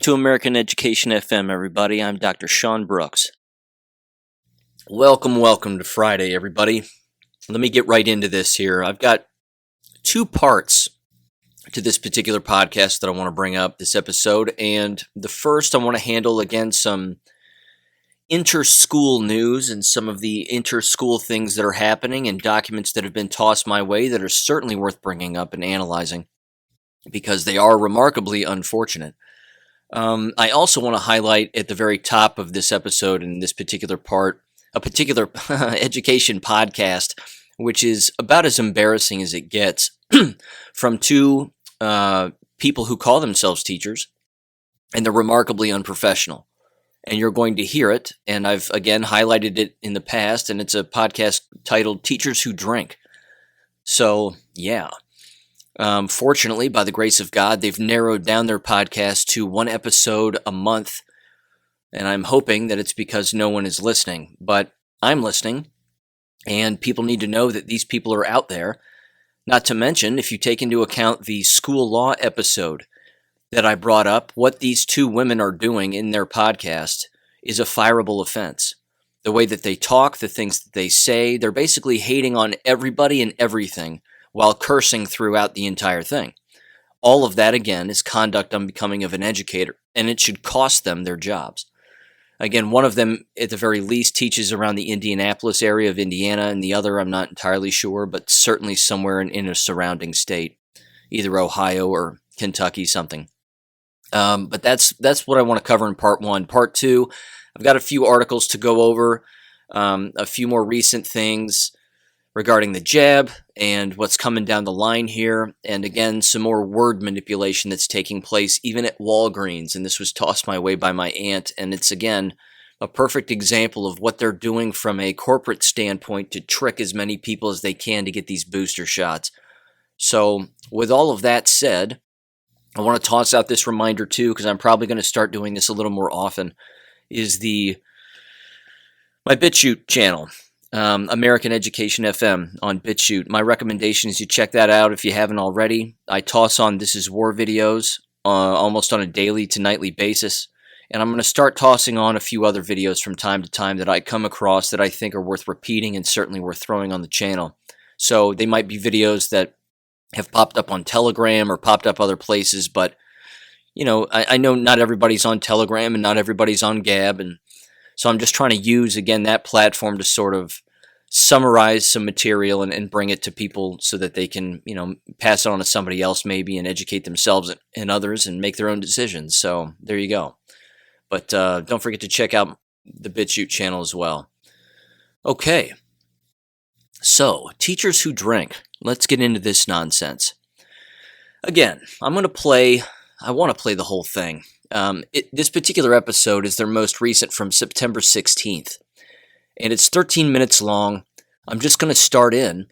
to American Education FM, everybody. I'm Dr. Sean Brooks. Welcome to Friday, everybody. Let me get right into this here. I've got two parts to this particular podcast that I want to bring up this episode. And the first, I want to handle, again, some inter-school news and some of the inter-school things that are happening and documents that have been tossed my way that are certainly worth bringing up and analyzing because they are remarkably unfortunate. I also want to highlight at the very top of this episode in this particular part, a particular education podcast, which is about as embarrassing as it gets from two people who call themselves teachers, and they're remarkably unprofessional. And you're going to hear it, and I've, again, highlighted it in the past, and it's a podcast titled Teachers Who Drink. So, yeah. Fortunately, by the grace of God, they've narrowed down their podcast to one episode a month, and I'm hoping that it's because no one is listening. But I'm listening, and people need to know that these people are out there. Not to mention, if you take into account the school law episode that I brought up, what these two women are doing in their podcast is a fireable offense. The way that they talk, the things that they say, they're basically hating on everybody and everything while cursing throughout the entire thing. All of that, again, is conduct unbecoming of an educator, and it should cost them their jobs. Again, one of them, at the very least, teaches around the Indianapolis area of Indiana, and the other, I'm not entirely sure, but certainly somewhere in a surrounding state, either Ohio or Kentucky, something. But that's what I want to cover in part one. Part two, I've got a few articles to go over, a few more recent things regarding the jab and what's coming down the line here, and again, some more word manipulation that's taking place even at Walgreens, and this was tossed my way by my aunt, and it's, again, a perfect example of what they're doing from a corporate standpoint to trick as many people as they can to get these booster shots. So, with all of that said, I want to toss out this reminder too, because I'm probably going to start doing this a little more often, is my BitChute channel. American Education FM on BitChute. My recommendation is you check that out if you haven't already. I toss on This Is War videos almost on a daily to nightly basis, and I'm going to start tossing on a few other videos from time to time that I come across that I think are worth repeating and certainly worth throwing on the channel. So they might be videos that have popped up on Telegram or popped up other places, but you know, I know not everybody's on Telegram and not everybody's on Gab, and so I'm just trying to use, again, that platform to sort of summarize some material and bring it to people so that they can, you know, pass it on to somebody else maybe and educate themselves and others and make their own decisions. So there you go. But don't forget to check out the BitChute channel as well. Okay. So, teachers who drink. Let's get into this nonsense. Again, I want to play the whole thing. This particular episode is their most recent from September 16th, and it's 13 minutes long. I'm just going to start in,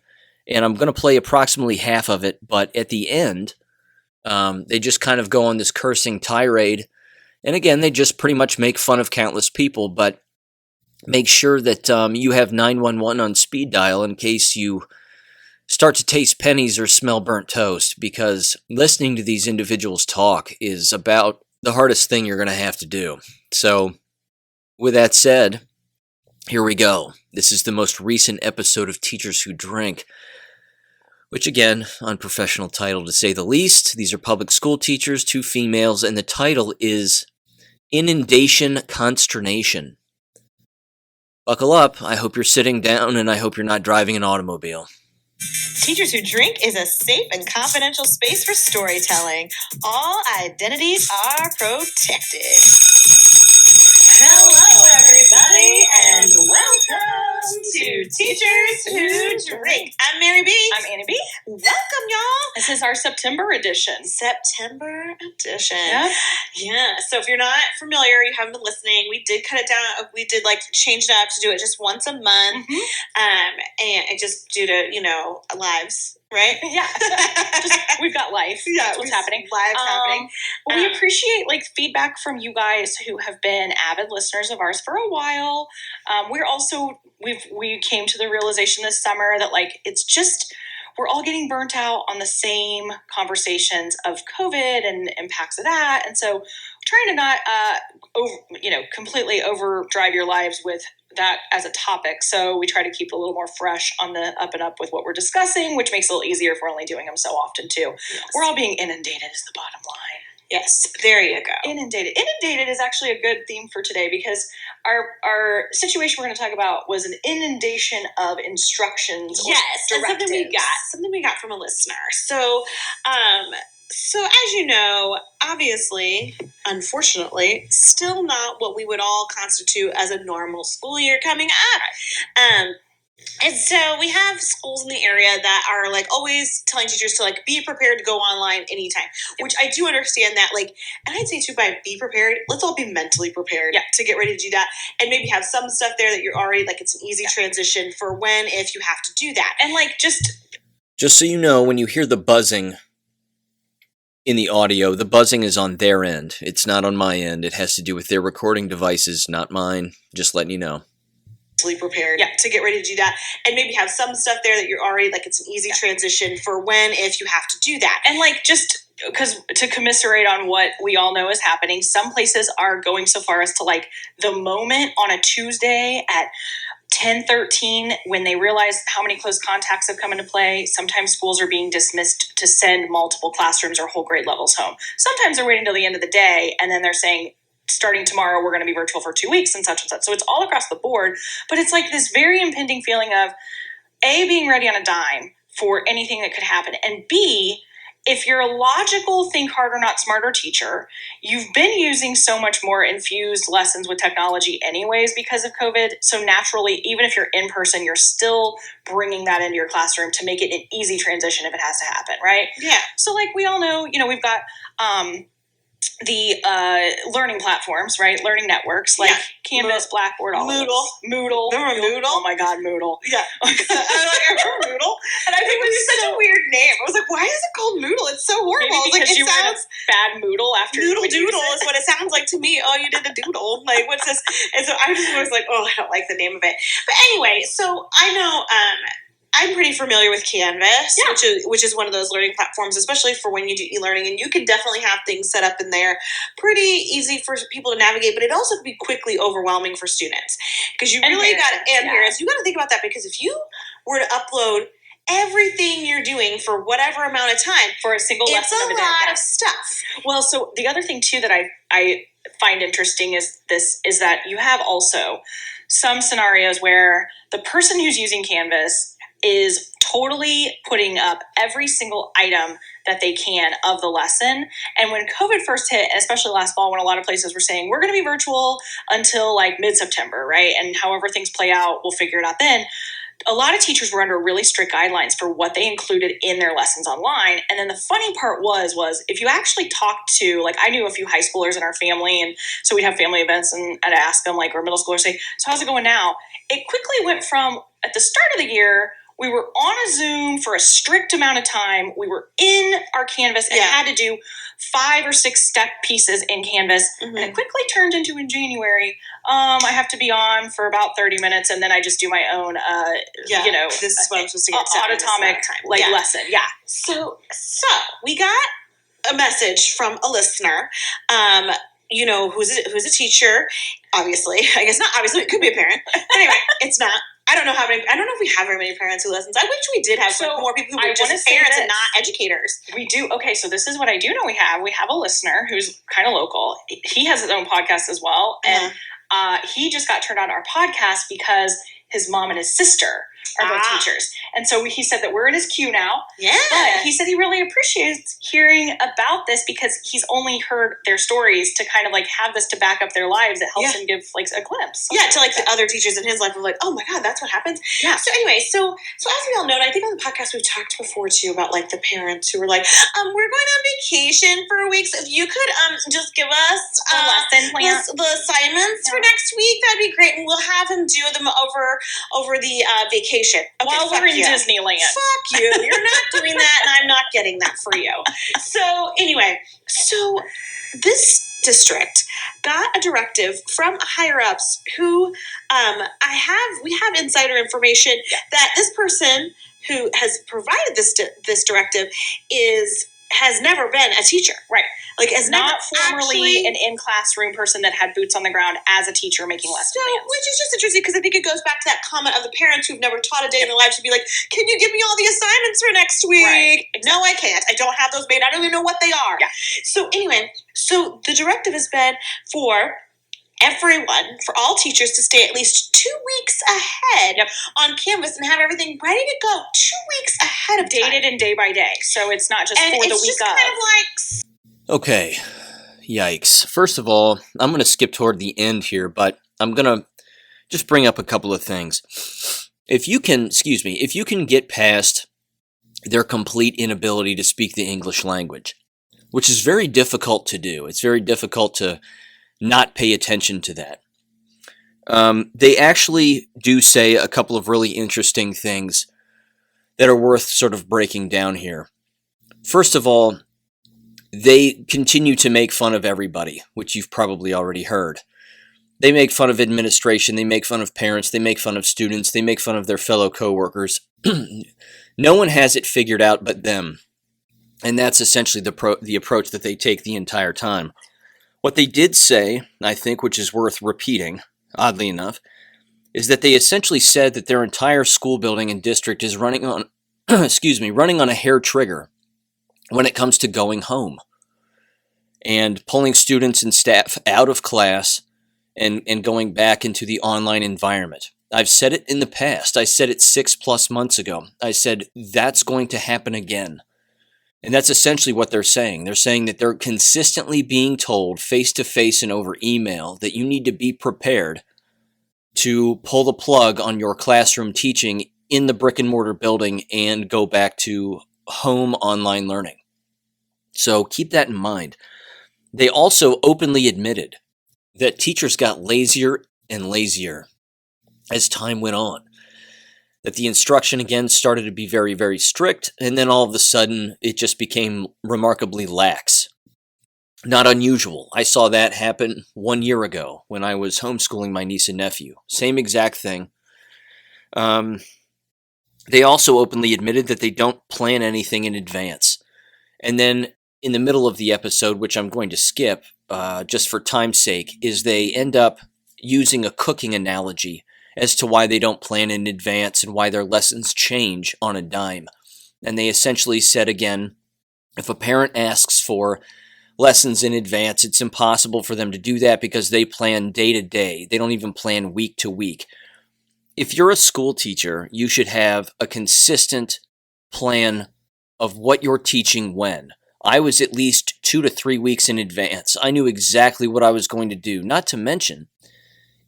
and I'm going to play approximately half of it, but at the end, they just kind of go on this cursing tirade, and again, they just pretty much make fun of countless people, but make sure that you have 911 on speed dial in case you start to taste pennies or smell burnt toast, because listening to these individuals talk is about the hardest thing you're going to have to do. So, with that said, here we go. This is the most recent episode of Teachers Who Drink, which, again, unprofessional title to say the least. These are public school teachers, two females, and the title is Inundation Consternation. Buckle up. I hope you're sitting down, and I hope you're not driving an automobile. Teachers Who Drink is a safe and confidential space for storytelling. All identities are protected. Hello, everybody, and welcome to Teachers Who Drink. I'm Mary B. I'm Annie B. Welcome, y'all. This is our September edition. September edition. Yeah. Yeah. So if you're not familiar, you haven't been listening, we did cut it down. We did change it up to do it just once a month. And just due to, lives, right? Yeah. We've got life. Yeah. That's what's happening. Lives happening. Well, we appreciate feedback from you guys who have been avid listeners of ours for a while. We came to the realization this summer that it's just, we're all getting burnt out on the same conversations of COVID and impacts of that. And so trying to not, completely overdrive your lives with that as a topic. So we try to keep it a little more fresh on the up and up with what we're discussing, which makes it a little easier if we're only doing them so often too. Yes. We're all being inundated is the bottom line. Yes, there you go. Inundated. Inundated is actually a good theme for today because our situation we're going to talk about was an inundation of instructions. Yes, and something we got from a listener. So as you know, obviously, unfortunately, still not what we would all constitute as a normal school year coming up. And so we have schools in the area that are like always telling teachers to like be prepared to go online anytime, which I do understand that, like, and I'd say too, by be prepared, let's all be mentally prepared to get ready to do that, and maybe have some stuff there that you're already like, it's an easy transition for when, if you have to do that. And like, just so you know, when you hear the buzzing in the audio, the buzzing is on their end. It's not on my end. It has to do with their recording devices, not mine. Just letting you know. Prepared to get ready to do that, and maybe have some stuff there that you're already like, it's an easy transition for when, if you have to do that. And like, just because to commiserate on what we all know is happening, some places are going so far as to like the moment on a Tuesday at 10:13 when they realize how many close contacts have come into play. Sometimes schools are being dismissed to send multiple classrooms or whole grade levels home. Sometimes they're waiting till the end of the day and then they're saying, starting tomorrow, we're going to be virtual for 2 weeks and such and such. So it's all across the board, but it's like this very impending feeling of A, being ready on a dime for anything that could happen, and B, if you're a logical, think harder, not smarter teacher, you've been using so much more infused lessons with technology anyways because of COVID. So naturally, even if you're in person, you're still bringing that into your classroom to make it an easy transition if it has to happen, right? Yeah. So like we all know, we've got the learning platforms, right? Learning networks like Canvas, Blackboard, all Moodle. Moodle. Remember Moodle? Oh my God, Moodle. Yeah. I remember Moodle. And I think it was such a weird name. I was like, why is it called Moodle? It's so horrible. Maybe because you sounds bad Moodle after Noodle Doodle is what it sounds like to me. Oh, you did a doodle. Like, what's this? And so I was like, oh, I don't like the name of it. But anyway, so I know I'm pretty familiar with Canvas, which is one of those learning platforms, especially for when you do e-learning, and you can definitely have things set up in there pretty easy for people to navigate, but it also can be quickly overwhelming for students because you really got to, and parents, you got to think about that, because if you were to upload everything you're doing for whatever amount of time for a single lesson, it's a lot of stuff. Well, so the other thing too that I find interesting is that you have also some scenarios where the person who's using Canvas is totally putting up every single item that they can of the lesson. And when COVID first hit, especially last fall, when a lot of places were saying, we're going to be virtual until like mid-September, right? And however things play out, we'll figure it out then. A lot of teachers were under really strict guidelines for what they included in their lessons online. And then the funny part was if you actually talked to, like, I knew a few high schoolers in our family, and so we'd have family events and I'd ask them, like, or middle schoolers say, so how's it going now? It quickly went from, at the start of the year, we were on a Zoom for a strict amount of time. We were in our Canvas and had to do 5 or 6 step pieces in Canvas. Mm-hmm. And it quickly turned into, in January, I have to be on for about 30 minutes and then I just do my own, this is what I'm supposed to get autonomic lesson. Yeah. So we got a message from a listener, who's a teacher, obviously. I guess not obviously, it could be a parent. Anyway, it's not. I don't know if we have very many parents who listen. I wish we did have more people who were just parents and not educators. We do. Okay, so this is what I do know we have. We have a listener who's kind of local. He has his own podcast as well. And he just got turned on our podcast because his mom and his sister are both teachers. And so he said that we're in his queue now. Yeah. But he said he really appreciates hearing about this because he's only heard their stories to kind of like have this to back up their lives. It helps him give like a glimpse. Yeah, to like the other teachers in his life were like, oh my God, that's what happens. Yeah. So anyway, so as we all know, and I think on the podcast we've talked before too about like the parents who were like, we're going on vacation for a week. So if you could just give us the lesson plan, the assignments for next week, that'd be great. And we'll have him do them over the vacation. Okay, while we're in Disneyland. Fuck you. You're not doing that, and I'm not getting that for you. So anyway, this district got a directive from higher ups who we have insider information that this person who has provided this directive is has never been a teacher. Right. Like, has not never formerly actually an in-classroom person that had boots on the ground as a teacher making lesson plans. Which is just interesting because I think it goes back to that comment of the parents who've never taught a day in their lives to be like, can you give me all the assignments for next week? Right. Exactly. No, I can't. I don't have those made. I don't even know what they are. Yeah. So anyway, so the directive has been for everyone, for all teachers, to stay at least 2 weeks ahead on Canvas and have everything ready to go 2 weeks ahead of dated time. and day by day. So it's not just and for the it's week just of. kind of like, Okay. Yikes. First of all, I'm going to skip toward the end here, but I'm going to just bring up a couple of things. If you can get past their complete inability to speak the English language, which is very difficult to do. It's very difficult to not pay attention to that. They actually do say a couple of really interesting things that are worth sort of breaking down here. First of all, they continue to make fun of everybody, which you've probably already heard. They make fun of administration, they make fun of parents, they make fun of students, they make fun of their fellow coworkers. No one has it figured out but them. And that's essentially the approach that they take the entire time. What they did say, I think, which is worth repeating, oddly enough, is that they essentially said that their entire school building and district is running on, running on a hair trigger when it comes to going home and pulling students and staff out of class and going back into the online environment. I've said it in the past. I said it 6+ months ago. I said that's going to happen again. And that's essentially what they're saying. They're saying that they're consistently being told face-to-face and over email that you need to be prepared to pull the plug on your classroom teaching in the brick-and-mortar building and go back to home online learning. So keep that in mind. They also openly admitted that teachers got lazier and lazier as time went on. That the instruction again started to be very, very strict, and then all of a sudden it just became remarkably lax. Not unusual. I saw that happen 1 year ago when I was homeschooling my niece and nephew. Same exact thing. They also openly admitted that they don't plan anything in advance. And then in the middle of the episode, which I'm going to skip just for time's sake, is they end up using a cooking analogy as to why they don't plan in advance and why their lessons change on a dime. And they essentially said again, if a parent asks for lessons in advance, it's impossible for them to do that because they plan day to day. They don't even plan week to week. If you're a school teacher, you should have a consistent plan of what you're teaching when. I was at least 2 to 3 weeks in advance. I knew exactly what I was going to do. Not to mention,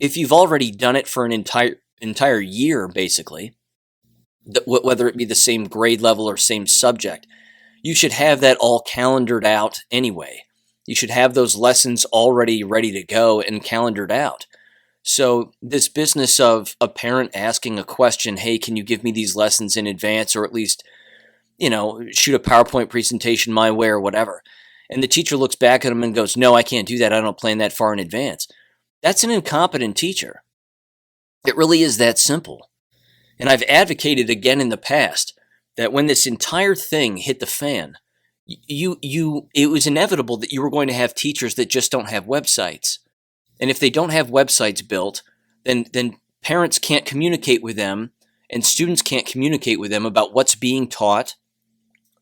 if you've already done it for an entire year, basically, whether it be the same grade level or same subject, you should have that all calendared out anyway. You should have those lessons already ready to go and calendared out. So this business of a parent asking a question, hey, can you give me these lessons in advance, or at least, shoot a PowerPoint presentation my way or whatever, and the teacher looks back at them and goes, no, I can't do that. I don't plan that far in advance. That's an incompetent teacher. It really is that simple. And I've advocated again in the past that when this entire thing hit the fan, it was inevitable that you were going to have teachers that just don't have websites. And if they don't have websites built, then parents can't communicate with them and students can't communicate with them about what's being taught,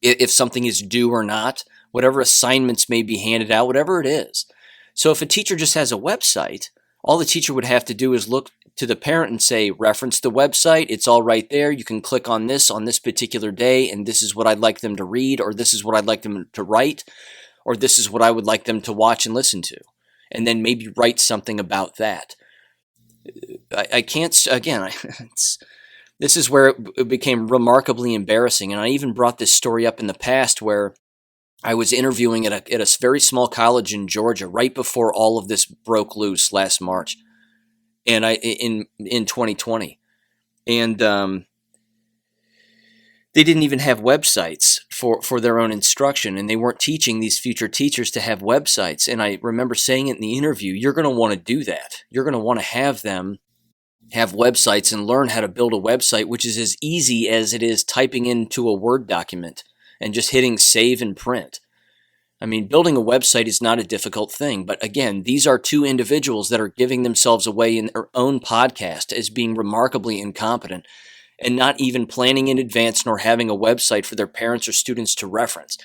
if something is due or not, whatever assignments may be handed out, whatever it is. So if a teacher just has a website, all the teacher would have to do is look to the parent and say, reference the website, it's all right there, you can click on this particular day, and this is what I'd like them to read, or this is what I'd like them to write, or this is what I would like them to watch and listen to, and then maybe write something about that. I can't, again, this is where it became remarkably embarrassing, and I even brought this story up in the past where I was interviewing at a very small college in Georgia right before all of this broke loose last March, and in 2020, and they didn't even have websites for their own instruction, and they weren't teaching these future teachers to have websites. And I remember saying it in the interview, you're going to want to do that. You're going to want to have them have websites and learn how to build a website, which is as easy as it is typing into a Word document and just hitting save and print. I mean, building a website is not a difficult thing, but again, these are two individuals that are giving themselves away in their own podcast as being remarkably incompetent and not even planning in advance nor having a website for their parents or students to reference.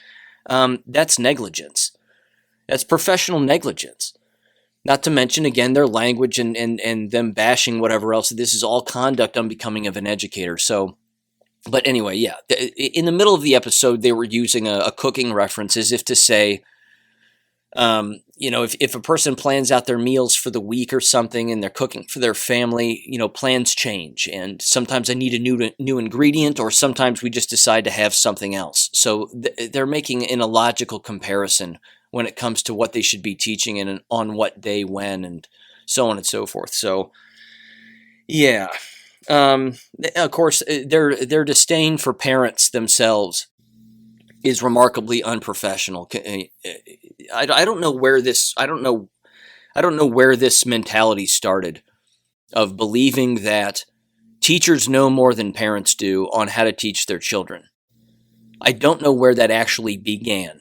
That's negligence. That's professional negligence. Not to mention, again, their language and them bashing whatever else. This is all conduct unbecoming of an educator. So, but anyway, yeah. In the middle of the episode, they were using a cooking reference as if to say, if a person plans out their meals for the week or something and they're cooking for their family, plans change. And sometimes I need a new ingredient, or sometimes we just decide to have something else. So they're making an illogical comparison when it comes to what they should be teaching and on what day, when, and so on and so forth. So, yeah. Of course, their disdain for parents themselves is remarkably unprofessional. I don't know where this mentality started of believing that teachers know more than parents do on how to teach their children. I don't know where that actually began.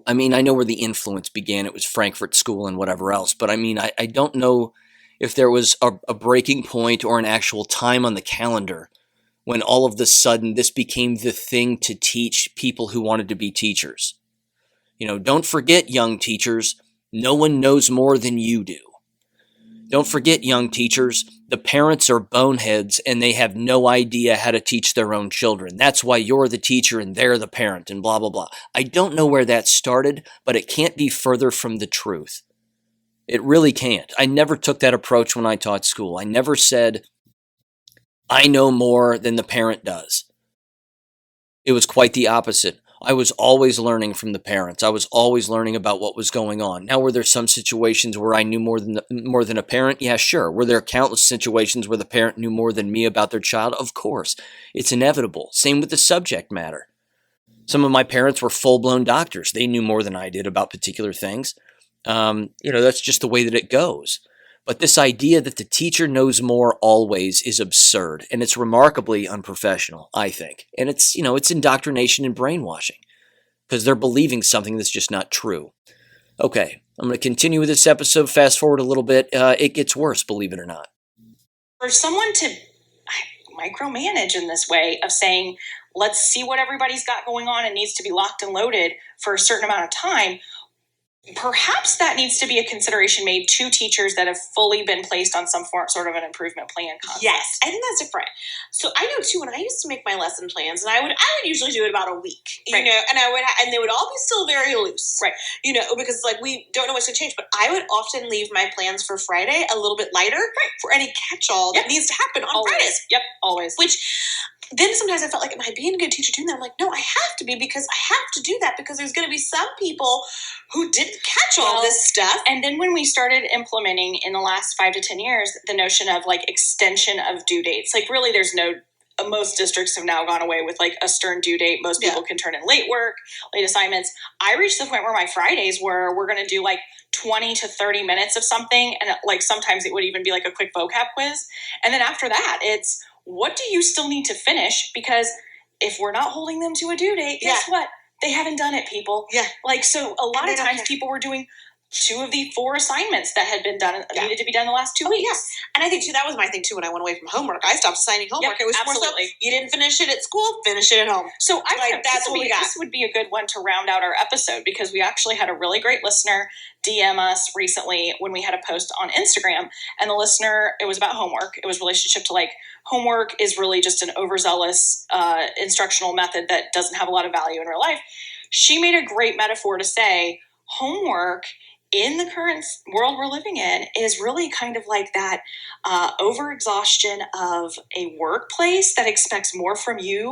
I know where the influence began. It was Frankfurt School and whatever else. But I don't know if there was a breaking point or an actual time on the calendar when all of a sudden this became the thing to teach people who wanted to be teachers. Don't forget, young teachers, no one knows more than you do. Don't forget, young teachers, the parents are boneheads and they have no idea how to teach their own children. That's why you're the teacher and they're the parent and blah, blah, blah. I don't know where that started, but it can't be further from the truth. It really can't. I never took that approach when I taught school. I never said, I know more than the parent does. It was quite the opposite. I was always learning from the parents. I was always learning about what was going on. Now, were there some situations where I knew more than a parent? Yeah, sure. Were there countless situations where the parent knew more than me about their child? Of course. It's inevitable. Same with the subject matter. Some of my parents were full-blown doctors. They knew more than I did about particular things. That's just the way that it goes. But this idea that the teacher knows more always is absurd, and it's remarkably unprofessional, I think. And it's indoctrination and brainwashing, because they're believing something that's just not true. Okay, I'm going to continue with this episode. Fast forward a little bit. It gets worse, believe it or not. For someone to micromanage in this way of saying, let's see what everybody's got going on and needs to be locked and loaded for a certain amount of time, perhaps that needs to be a consideration made to teachers that have fully been placed on some sort of an improvement plan concept. Yes, I think that's different. So I know too, when I used to make my lesson plans, and I would usually do it about a week, right. And they would all be still very loose, right? Because we don't know what's going to change. But I would often leave my plans for Friday a little bit lighter, right, for any catch-all that needs to happen on always. Fridays. Yep, always. Which then sometimes I felt like, am I being a good teacher doing that? I'm like, no, I have to be, because I have to do that, because there's going to be some people who didn't catch all this stuff. And then when we started implementing in the last 5 to 10 years, the notion of extension of due dates, really there's no, most districts have now gone away with a stern due date. Most people can turn in late work, late assignments. I reached the point where my Fridays were, we're going to do 20 to 30 minutes of something. And sometimes it would even be a quick vocab quiz. And then after that, it's, what do you still need to finish? Because if we're not holding them to a due date, guess what? They haven't done it, people. Yeah. So a lot of times people were doing 2 of the 4 assignments that had been done, needed to be done the last 2 weeks. Yeah. And I think too, that was my thing too, when I went away from homework. I stopped assigning homework. It was absolutely. More so, you didn't finish it at school, finish it at home. So that's what we got. This would be a good one to round out our episode, because we actually had a really great listener DM us recently when we had a post on Instagram. And the listener, it was about homework. It was relationship to homework is really just an overzealous instructional method that doesn't have a lot of value in real life. She made a great metaphor to say homework in the current world we're living in is really kind of like that overexhaustion of a workplace that expects more from you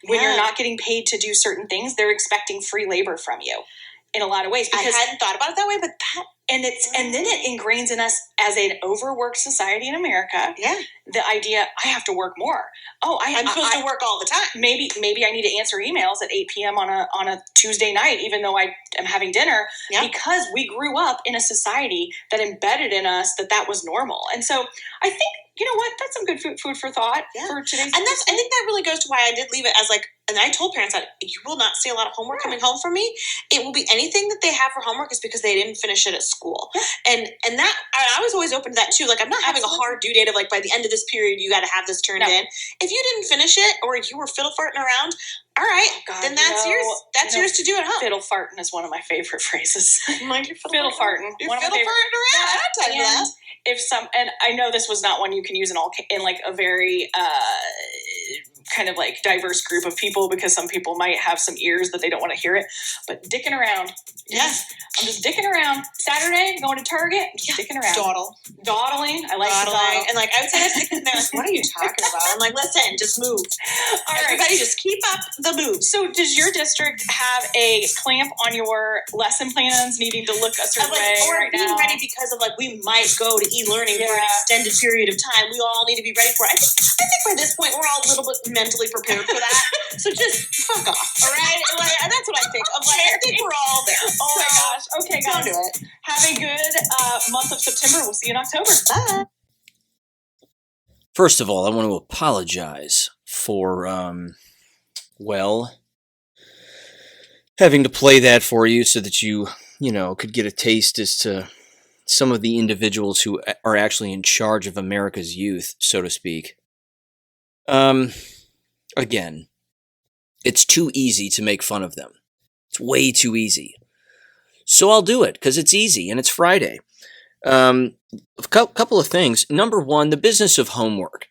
when you're not getting paid to do certain things. They're expecting free labor from you in a lot of ways. Because I hadn't thought about it that way, but that... And then it ingrains in us as an overworked society in America. Yeah. The idea, I have to work more. Oh, I'm supposed to work all the time. Maybe I need to answer emails at 8 p.m. on a Tuesday night, even though I am having dinner, because we grew up in a society that embedded in us that was normal. And so I think, you know what, that's some good good food for thought for today's. And I think that really goes to why I did leave it as like, and I told parents that you will not see a lot of homework coming home from me. It will be anything that they have for homework is because they didn't finish it at school. And that, I was always open to that too. Like, I'm not having a hard due date of like, by the end of this period, you got to have this turned in. If you didn't finish it or you were fiddle farting around, all right, then that's yours. That's yours to do at home. Fiddle farting is one of my favorite phrases. Like, you're fiddle farting. You're fiddle farting around. I don't tell you that. And I know this was not one you can use in like a very kind of like diverse group of people, because some people might have some ears that they don't want to hear it. But dicking around. Yes. I'm just dicking around. Saturday, going to Target, just dicking around. Dawdling. I like dawdling. And like, I would say that's sticking there. Like, what are you talking about? I'm like, listen, just move. Everybody just keep up the move. So does your district have a clamp on your lesson plans needing to look a certain way or right being now? ready because of like, we might go to e-learning for an extended period of time. We all need to be ready for it. I think by this point, we're all a little bit mentally prepared for that. So just fuck off. All right? Like, that's what I think. I think we're all there. Oh my gosh. Okay, guys. Don't do it. Have a good month of September. We'll see you in October. Bye. First of all, I want to apologize for, having to play that for you so that you could get a taste as to some of the individuals who are actually in charge of America's youth, so to speak. Again, it's too easy to make fun of them. It's way too easy. So I'll do it because it's easy and it's Friday. A couple of things. Number one, the business of homework.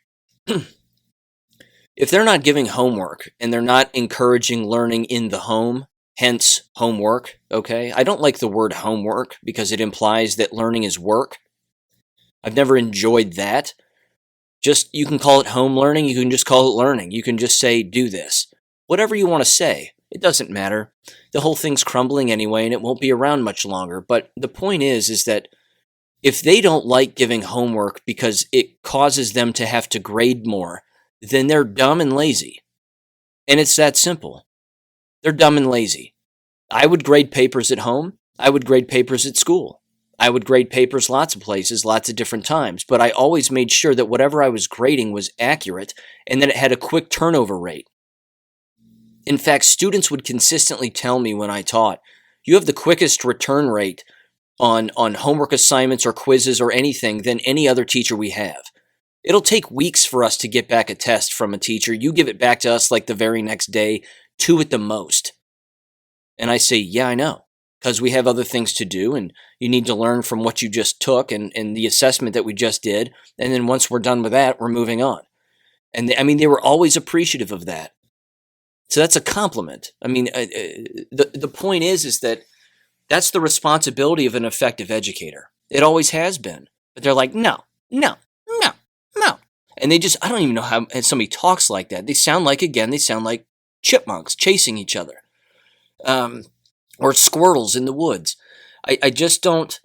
If they're not giving homework and they're not encouraging learning in the home, hence homework, okay? I don't like the word homework because it implies that learning is work. I've never enjoyed that. You can call it home learning. You can just call it learning. You can just say, do this. Whatever you want to say. It doesn't matter. The whole thing's crumbling anyway, and it won't be around much longer. But the point is that if they don't like giving homework because it causes them to have to grade more, then they're dumb and lazy. And it's that simple. They're dumb and lazy. I would grade papers at home. I would grade papers at school. I would grade papers lots of places, lots of different times. But I always made sure that whatever I was grading was accurate and that it had a quick turnover rate. In fact, students would consistently tell me when I taught, you have the quickest return rate on homework assignments or quizzes or anything than any other teacher we have. It'll take weeks for us to get back a test from a teacher. You give it back to us like the very next day, 2 at the most. And I say, yeah, I know, because we have other things to do and you need to learn from what you just took and the assessment that we just did. And then once we're done with that, we're moving on. And they were always appreciative of that. So that's a compliment. The point is that that's the responsibility of an effective educator. It always has been. But they're like, no. And I don't even know how somebody talks like that. They sound like chipmunks chasing each other. Or squirrels in the woods. I just don't.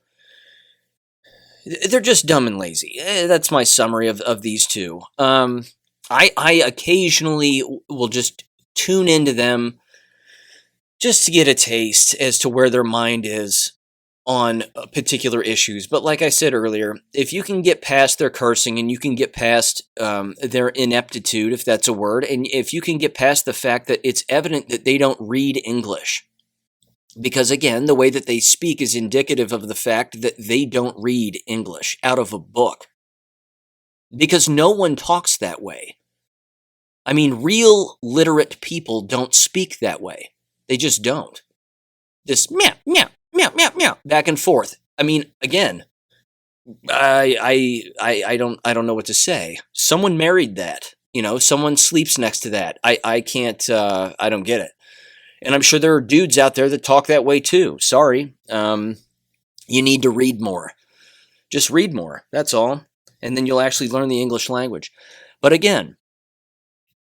They're just dumb and lazy. That's my summary of these two. I occasionally will just tune into them just to get a taste as to where their mind is on particular issues. But like I said earlier, if you can get past their cursing and you can get past their ineptitude, if that's a word, and if you can get past the fact that it's evident that they don't read English, because again, the way that they speak is indicative of the fact that they don't read English out of a book. Because no one talks that way. Real literate people don't speak that way. They just don't. This meow, meow, meow, meow, meow, back and forth. Again, I don't know what to say. Someone married that. Someone sleeps next to that. I can't, I don't get it. And I'm sure there are dudes out there that talk that way too. Sorry. You need to read more. Just read more. That's all. And then you'll actually learn the English language. But again,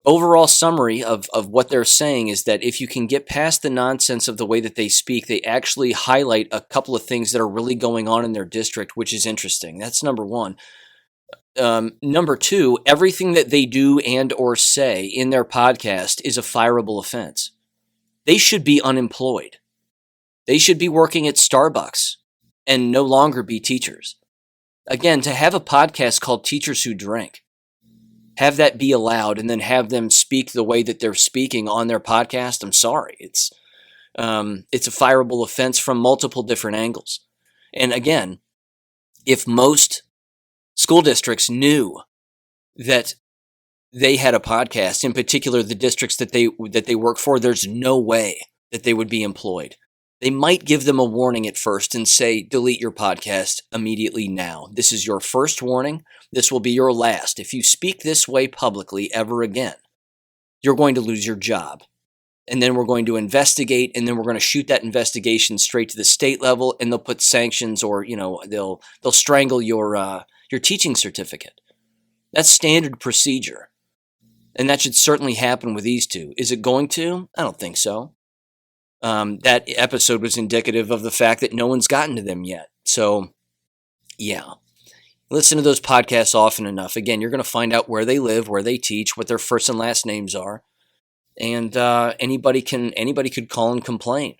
overall summary of what they're saying is that if you can get past the nonsense of the way that they speak, they actually highlight a couple of things that are really going on in their district, which is interesting. That's number one. Number two, everything that they do and or say in their podcast is a fireable offense. They should be unemployed. They should be working at Starbucks and no longer be teachers. Again, to have a podcast called Teachers Who Drink, have that be allowed and then have them speak the way that they're speaking on their podcast, I'm sorry. It's a fireable offense from multiple different angles. And again, if most school districts knew that they had a podcast, in particular the districts that they work for, there's no way that they would be employed. They might give them a warning at first and say, delete your podcast immediately now. This is your first warning. This will be your last. If you speak this way publicly ever again, you're going to lose your job. And then we're going to investigate, and then we're going to shoot that investigation straight to the state level, and they'll put sanctions, or they'll strangle your teaching certificate. That's standard procedure. And that should certainly happen with these two. Is it going to? I don't think so. That episode was indicative of the fact that no one's gotten to them yet. So, yeah. Listen to those podcasts often enough. Again, you're going to find out where they live, where they teach, what their first and last names are. And anybody could call and complain.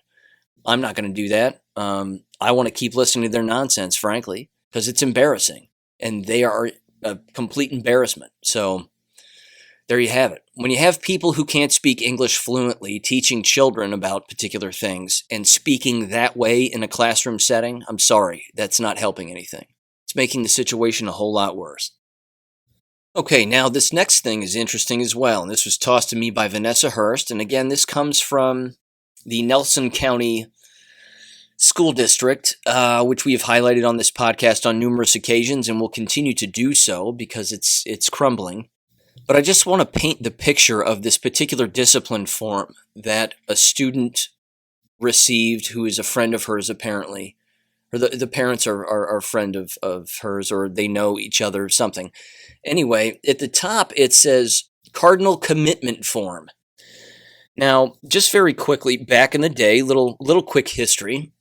I'm not going to do that. I want to keep listening to their nonsense, frankly, because it's embarrassing. And they are a complete embarrassment. So there you have it. When you have people who can't speak English fluently teaching children about particular things and speaking that way in a classroom setting, I'm sorry, that's not helping anything. It's making the situation a whole lot worse. Okay, now this next thing is interesting as well, and this was tossed to me by Vanessa Hurst, and again, this comes from the Nelson County School District, which we have highlighted on this podcast on numerous occasions, and will continue to do so because it's crumbling. But I just want to paint the picture of this particular discipline form that a student received who is a friend of hers, apparently. Or the parents are a friend of hers, or they know each other or something. Anyway, at the top it says Cardinal Commitment Form. Now, just very quickly, back in the day, little quick history,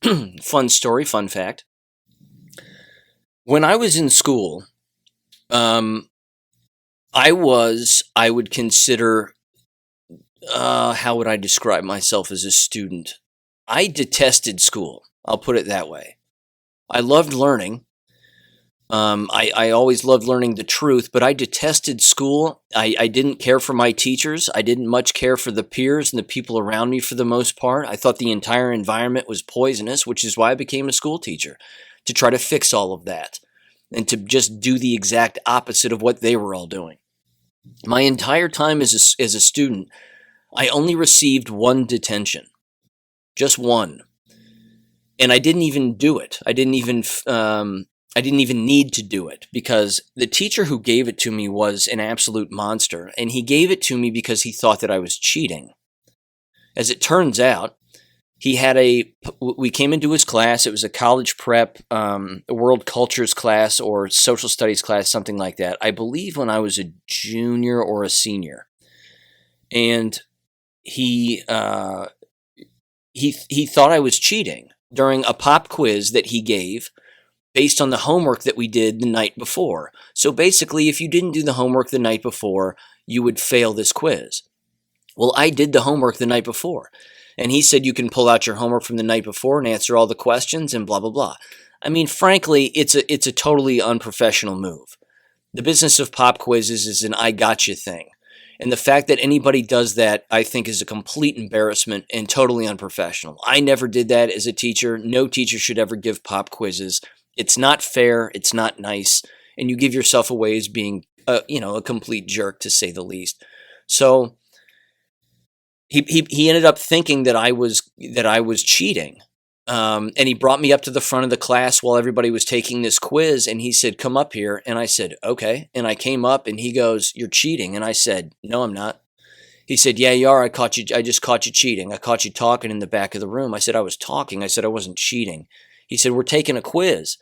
fun story, fun fact. When I was in school, I would consider, how would I describe myself as a student? I detested school. I'll put it that way. I loved learning. I always loved learning the truth, but I detested school. I didn't care for my teachers. I didn't much care for the peers and the people around me for the most part. I thought the entire environment was poisonous, which is why I became a school teacher, to try to fix all of that and to just do the exact opposite of what they were all doing. My entire time as a student, I only received one detention, just one. And I didn't even do it. I didn't even need to do it because the teacher who gave it to me was an absolute monster. And he gave it to me because he thought that I was cheating. As it turns out, we came into his class. It was a college prep, world cultures class or social studies class, something like that. I believe when I was a junior or a senior. And he thought I was cheating during a pop quiz that he gave based on the homework that we did the night before. So basically, if you didn't do the homework the night before, you would fail this quiz. Well, I did the homework the night before. And he said you can pull out your homework from the night before and answer all the questions and blah, blah, blah. I mean, frankly, it's a totally unprofessional move. The business of pop quizzes is an I gotcha thing. And the fact that anybody does that, I think, is a complete embarrassment and totally unprofessional. I never did that as a teacher. No teacher should ever give pop quizzes. It's not fair. It's not nice. And you give yourself away as being, a complete jerk, to say the least. So he ended up thinking that I was cheating. And he brought me up to the front of the class while everybody was taking this quiz, and he said, "Come up here." And I said, "Okay." And I came up, and he goes, "You're cheating." And I said, "No, I'm not." He said, "Yeah, you are. I just caught you cheating. I caught you talking in the back of the room." I said, "I was talking." I said, "I wasn't cheating." He said, "We're taking a quiz."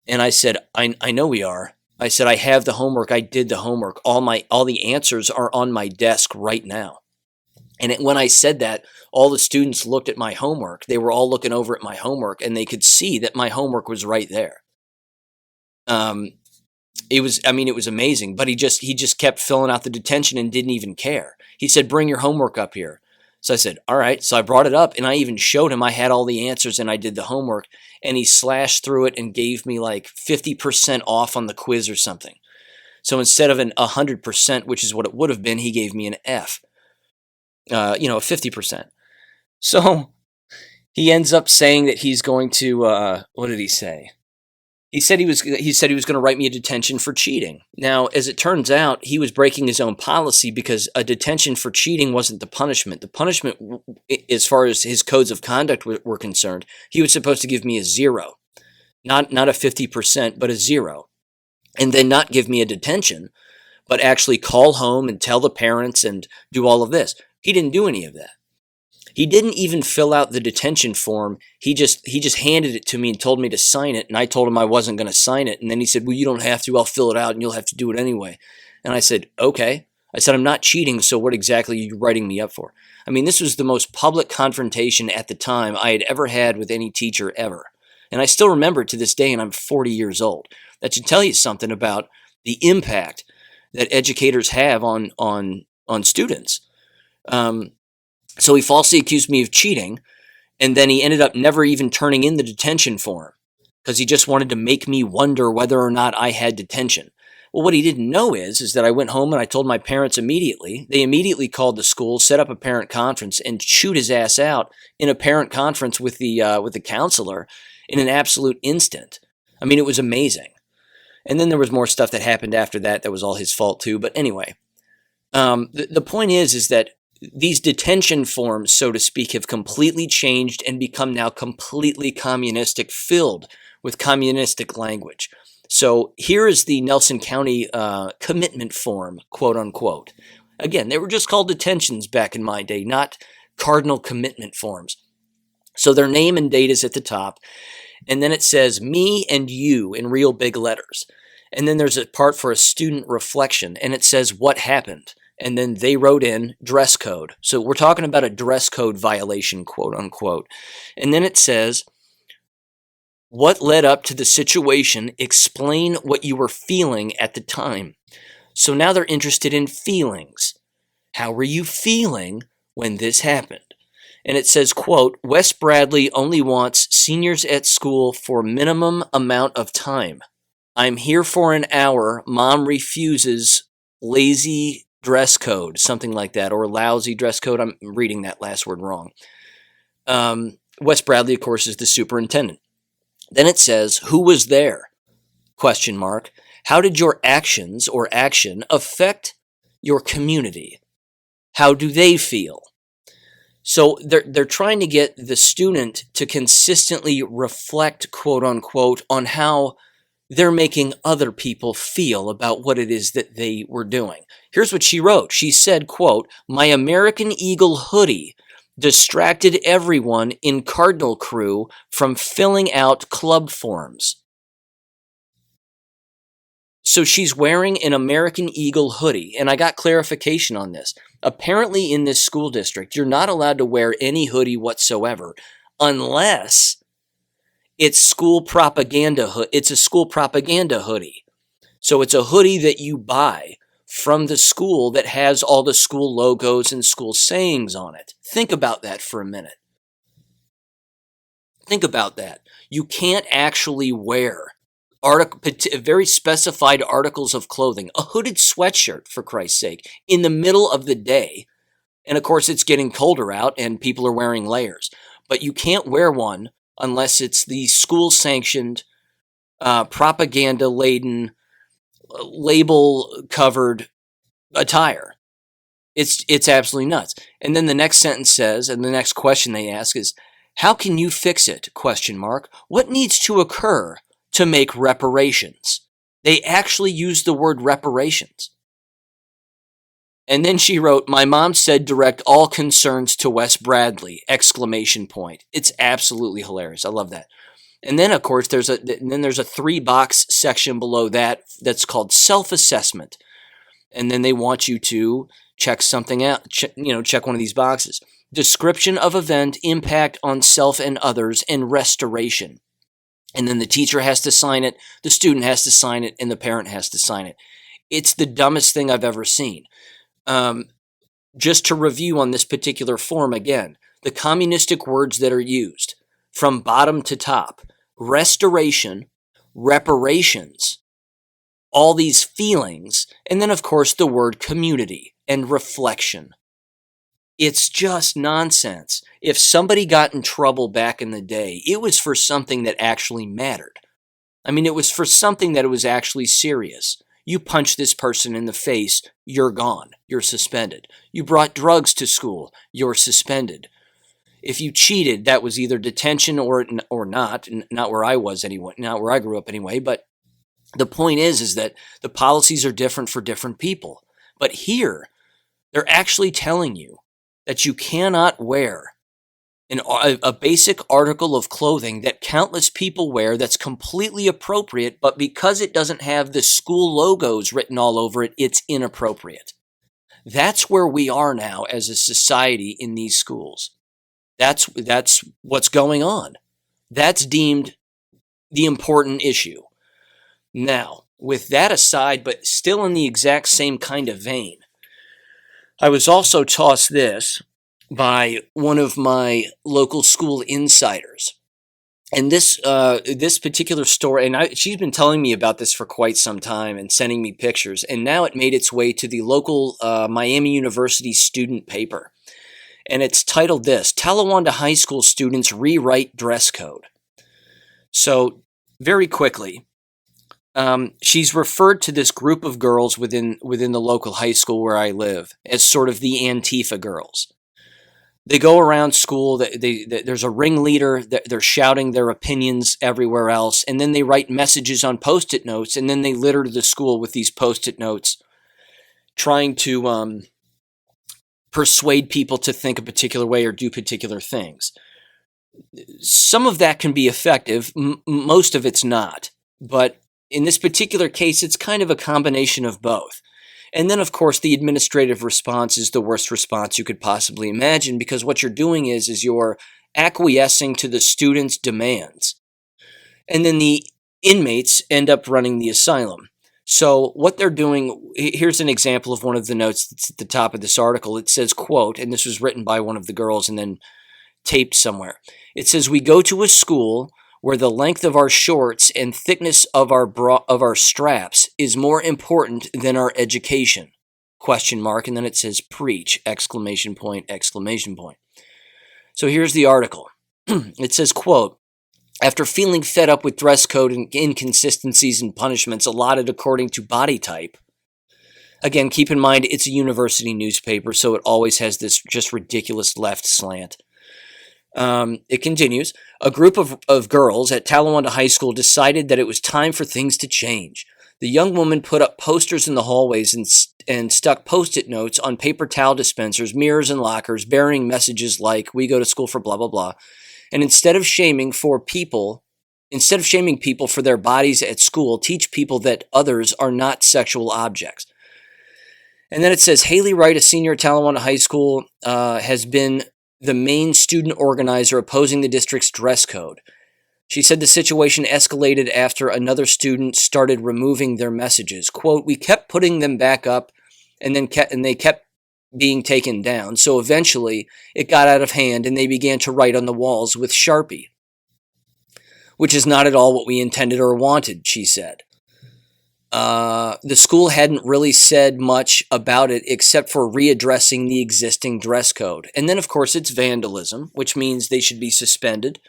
And I said, I know we are." I said, "I have the homework. I did the homework. All the answers are on my desk right now." And when I said that, all the students looked at my homework. They were all looking over at my homework, and they could see that my homework was right there. It was amazing. But he just kept filling out the detention and didn't even care. He said, "Bring your homework up here." So I said, "All right." So I brought it up, and I even showed him I had all the answers and I did the homework. And he slashed through it and gave me like 50% off on the quiz or something. So instead of an 100%, which is what it would have been, he gave me an F, a 50%. So he ends up saying that he's going to, what did he say? He said he was going to write me a detention for cheating. Now, as it turns out, he was breaking his own policy because a detention for cheating wasn't the punishment. The punishment, as far as his codes of conduct were concerned, he was supposed to give me a 0, not a 50%, but a 0, and then not give me a detention, but actually call home and tell the parents and do all of this. He didn't do any of that. He didn't even fill out the detention form. He just handed it to me and told me to sign it, and I told him I wasn't going to sign it. And then he said, well, you don't have to. I'll fill it out, and you'll have to do it anyway. And I said, okay. I said, I'm not cheating, so what exactly are you writing me up for? I mean, this was the most public confrontation at the time I had ever had with any teacher ever. And I still remember it to this day, and I'm 40 years old. That should tell you something about the impact that educators have on students. So he falsely accused me of cheating, and then he ended up never even turning in the detention form because he just wanted to make me wonder whether or not I had detention. Well, what he didn't know is that I went home and I told my parents immediately. They immediately called the school, set up a parent conference, and chewed his ass out in a parent conference with the counselor in an absolute instant. I mean, it was amazing. And then there was more stuff that happened after that was all his fault too. But anyway, the point is that these detention forms, so to speak, have completely changed and become now completely communistic, filled with communistic language. So here is the Nelson County commitment form, quote unquote. Again, they were just called detentions back in my day, not cardinal commitment forms. So their name and date is at the top. And then it says me and you in real big letters. And then there's a part for a student reflection, and it says what happened. And then they wrote in dress code. So we're talking about a dress code violation, quote unquote. And then it says, what led up to the situation? Explain what you were feeling at the time. So now they're interested in feelings. How were you feeling when this happened? And it says, quote, Wes Bradley only wants seniors at school for minimum amount of time. I'm here for an hour. Mom refuses. Lazy dress code, something like that, or lousy dress code. I'm reading that last word wrong. Wes Bradley, of course, is the superintendent. Then it says, who was there? Question mark. How did your actions or action affect your community? How do they feel? So they're trying to get the student to consistently reflect, quote unquote, on how they're making other people feel about what it is that they were doing. Here's what she wrote. She said, quote, my American Eagle hoodie distracted everyone in Cardinal Crew from filling out club forms. So she's wearing an American Eagle hoodie, and I got clarification on this. Apparently in this school district, you're not allowed to wear any hoodie whatsoever unless it's school propaganda. It's a school propaganda hoodie. So it's a hoodie that you buy from the school that has all the school logos and school sayings on it. Think about that for a minute. Think about that. You can't actually wear very specified articles of clothing, a hooded sweatshirt, for Christ's sake, in the middle of the day. And of course, it's getting colder out and people are wearing layers. But you can't wear one unless it's the school-sanctioned, propaganda-laden, label-covered attire. It's absolutely nuts. And then the next sentence says, and the next question they ask is, how can you fix it? Question mark. What needs to occur to make reparations? They actually use the word reparations. And then she wrote, my mom said direct all concerns to Wes Bradley, exclamation point. It's absolutely hilarious. I love that. And then, of course, there's a 3-box section below that that's called self-assessment. And then they want you to check something out, check one of these boxes. Description of event, impact on self and others, and restoration. And then the teacher has to sign it, the student has to sign it, and the parent has to sign it. It's the dumbest thing I've ever seen. Just to review on this particular form again, the communistic words that are used from bottom to top: restoration, reparations, all these feelings, and then, of course, the word community and reflection. It's just nonsense. If somebody got in trouble back in the day, it was for something that actually mattered. I mean, it was for something that was actually serious. You punch this person in the face, you're gone. You're suspended. You brought drugs to school, you're suspended. If you cheated, that was either detention or not. Not where I was anyway, not where I grew up anyway. But the point is that the policies are different for different people. But here, they're actually telling you that you cannot wear a basic article of clothing that countless people wear that's completely appropriate, but because it doesn't have the school logos written all over it, it's inappropriate. That's where we are now as a society in these schools. That's what's going on. That's deemed the important issue. Now, with that aside, but still in the exact same kind of vein, I was also tossed this by one of my local school insiders. And this particular story, and she's been telling me about this for quite some time and sending me pictures, and now it made its way to the local Miami University student paper. And it's titled this, Talawanda High School Students Rewrite Dress Code. So, very quickly, she's referred to this group of girls within the local high school where I live as sort of the Antifa girls. They go around school, there's a ringleader, they're shouting their opinions everywhere else, and then they write messages on Post-it notes, and then they litter the school with these Post-it notes, trying to persuade people to think a particular way or do particular things. Some of that can be effective, most of it's not, but in this particular case, it's kind of a combination of both. And then, of course, the administrative response is the worst response you could possibly imagine, because what you're doing is you're acquiescing to the students' demands. And then the inmates end up running the asylum. So what they're doing, here's an example of one of the notes that's at the top of this article. It says, quote, and this was written by one of the girls and then taped somewhere. It says, we go to a school where the length of our shorts and thickness of our straps is more important than our education, ? And then it says, preach, ! So here's the article. It says, quote, after feeling fed up with dress code and inconsistencies and punishments allotted according to body type, again, keep in mind, it's a university newspaper, so it always has this just ridiculous left slant. It continues, a group of girls at Talawanda High School decided that it was time for things to change. The young woman put up posters in the hallways and stuck Post-it notes on paper towel dispensers, mirrors, and lockers bearing messages like, we go to school for blah, blah, blah. And instead of shaming people for their bodies at school, teach people that others are not sexual objects. And then it says, Haley Wright, a senior at Talawanda High School, has been the main student organizer opposing the district's dress code. She said the situation escalated after another student started removing their messages. Quote, we kept putting them back up and they kept being taken down. So eventually it got out of hand and they began to write on the walls with Sharpie, which is not at all what we intended or wanted, she said. The school hadn't really said much about it except for readdressing the existing dress code. And then, of course, it's vandalism, which means they should be suspended.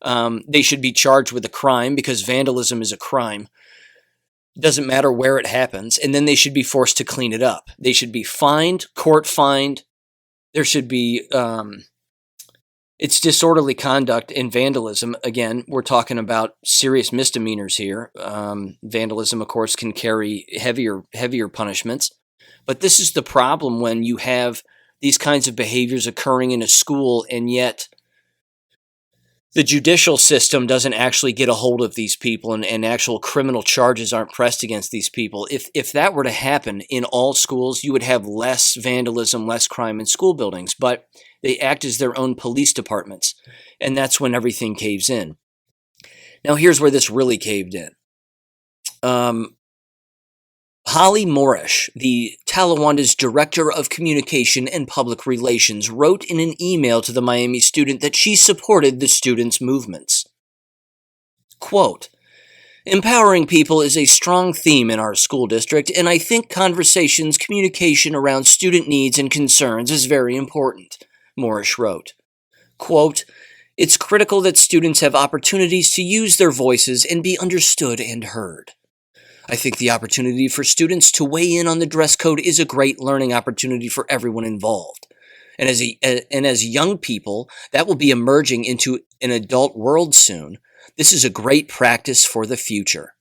They should be charged with a crime because vandalism is a crime. Doesn't matter where it happens. And then they should be forced to clean it up. They should be fined, court fined. There should be... It's disorderly conduct and vandalism. Again, we're talking about serious misdemeanors here. Vandalism, of course, can carry heavier punishments. But this is the problem when you have these kinds of behaviors occurring in a school, and yet the judicial system doesn't actually get a hold of these people, and actual criminal charges aren't pressed against these people. If that were to happen in all schools, you would have less vandalism, less crime in school buildings. But they act as their own police departments, and that's when everything caves in. Now, here's where this really caved in. Holly Moorish, the Talawanda's Director of Communication and Public Relations, wrote in an email to the Miami student that she supported the students' movements. Quote, Empowering people is a strong theme in our school district, and I think communication around student needs and concerns is very important, Morris wrote. Quote, "It's critical that students have opportunities to use their voices and be understood and heard. I think the opportunity for students to weigh in on the dress code is a great learning opportunity for everyone involved. And as young people that will be emerging into an adult world soon, this is a great practice for the future.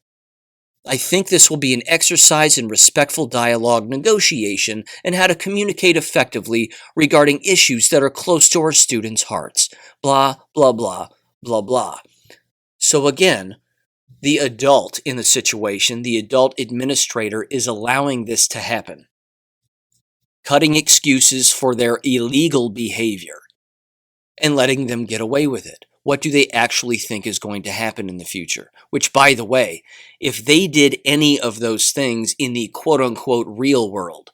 I think this will be an exercise in respectful dialogue, negotiation, and how to communicate effectively regarding issues that are close to our students' hearts. Blah, blah, blah, blah, blah." So again, the adult in the situation, the adult administrator, is allowing this to happen, cutting excuses for their illegal behavior and letting them get away with it. What do they actually think is going to happen in the future? Which, by the way, if they did any of those things in the quote-unquote real world,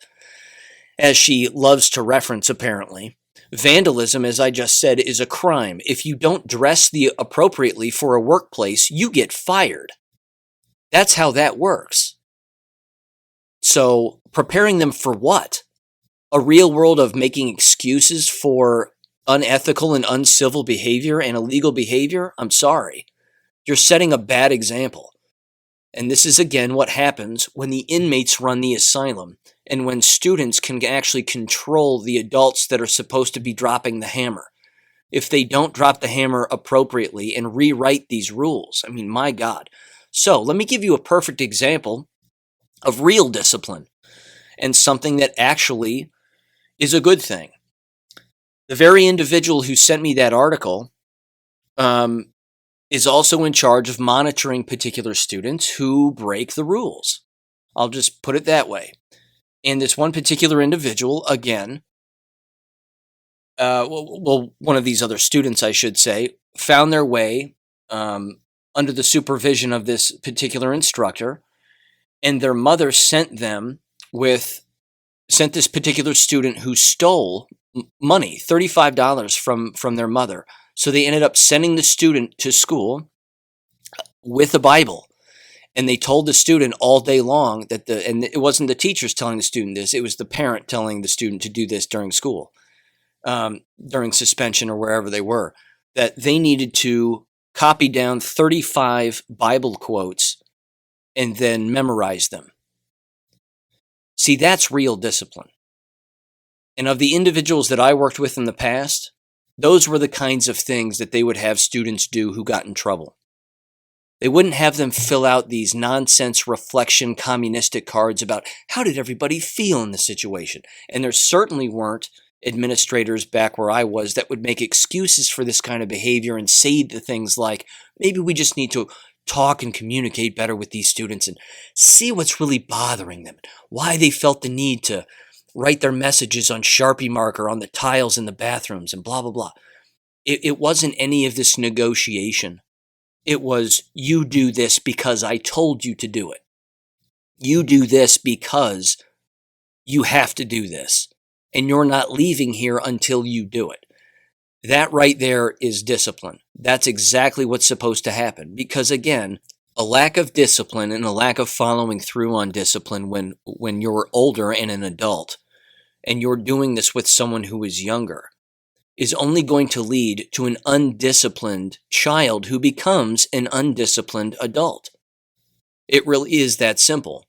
as she loves to reference apparently, vandalism, as I just said, is a crime. If you don't dress appropriately for a workplace, you get fired. That's how that works. So, preparing them for what? A real world of making excuses for unethical and uncivil behavior and illegal behavior? I'm sorry. You're setting a bad example. And this is again what happens when the inmates run the asylum and when students can actually control the adults that are supposed to be dropping the hammer. If they don't drop the hammer appropriately and rewrite these rules, I mean, my God. So let me give you a perfect example of real discipline and something that actually is a good thing. The very individual who sent me that article is also in charge of monitoring particular students who break the rules. I'll just put it that way. And this one particular individual, again, one of these other students, I should say, found their way under the supervision of this particular instructor, and their mother sent this particular student who stole money, $35 from their mother. So they ended up sending the student to school with a Bible. And they told the student all day long and it wasn't the teachers telling the student this, it was the parent telling the student to do this during school, during suspension or wherever they were, that they needed to copy down 35 Bible quotes and then memorize them. See, that's real discipline. And of the individuals that I worked with in the past, those were the kinds of things that they would have students do who got in trouble. They wouldn't have them fill out these nonsense reflection communistic cards about how did everybody feel in the situation. And there certainly weren't administrators back where I was that would make excuses for this kind of behavior and say the things like, maybe we just need to talk and communicate better with these students and see what's really bothering them, why they felt the need to write their messages on Sharpie marker on the tiles in the bathrooms and blah, blah, blah. It wasn't any of this negotiation. It was, you do this because I told you to do it. You do this because you have to do this. And you're not leaving here until you do it. That right there is discipline. That's exactly what's supposed to happen. Because again, a lack of discipline and a lack of following through on discipline when you're older and an adult, and you're doing this with someone who is younger, is only going to lead to an undisciplined child who becomes an undisciplined adult. It really is that simple.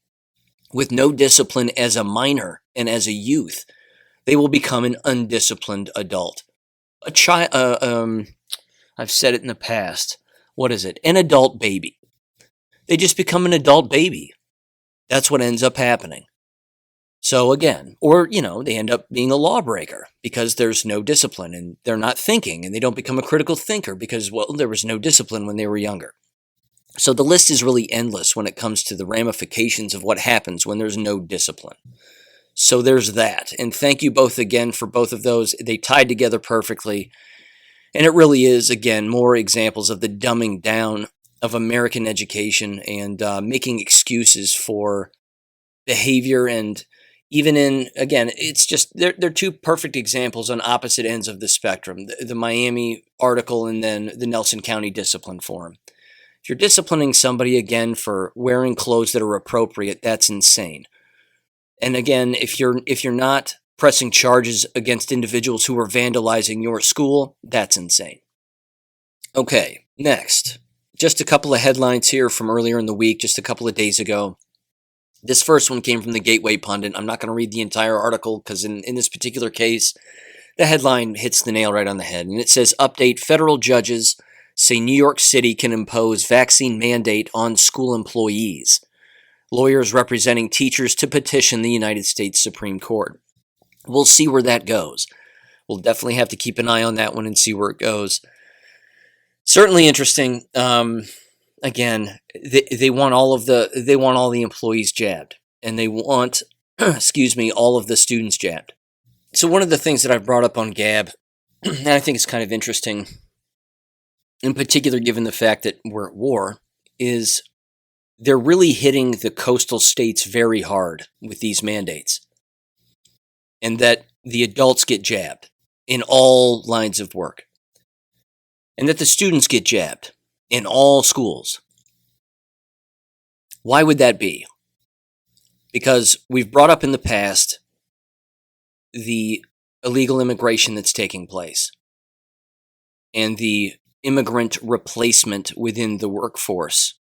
With no discipline as a minor and as a youth, they will become an undisciplined adult. I've said it in the past. What is it? An adult baby. They just become an adult baby. That's what ends up happening. So again, or, they end up being a lawbreaker because there's no discipline and they're not thinking and they don't become a critical thinker because, there was no discipline when they were younger. So the list is really endless when it comes to the ramifications of what happens when there's no discipline. So there's that. And thank you both again for both of those. They tied together perfectly. And it really is, again, more examples of the dumbing down of American education and making excuses for behavior. And even it's just, they're two perfect examples on opposite ends of the spectrum. The Miami article and then the Nelson County Discipline Forum. If If you're disciplining somebody, again, for wearing clothes that are appropriate, that's insane. And again, if you're not pressing charges against individuals who are vandalizing your school, that's insane. Okay, next. Just a couple of headlines here from earlier in the week, just a couple of days ago. This first one came from the Gateway Pundit. I'm not going to read the entire article because in this particular case, the headline hits the nail right on the head. And it says, update, federal judges say New York City can impose vaccine mandate on school employees. Lawyers representing teachers to petition the United States Supreme Court. We'll see where that goes. We'll definitely have to keep an eye on that one and see where it goes. Certainly interesting. Again, they want all the employees jabbed, and they want, all of the students jabbed. So one of the things that I've brought up on Gab, and I think it's kind of interesting, in particular given the fact that we're at war, is they're really hitting the coastal states very hard with these mandates. And that the adults get jabbed in all lines of work. And that the students get jabbed in all schools. Why would that be? Because we've brought up in the past the illegal immigration that's taking place and the immigrant replacement within the workforce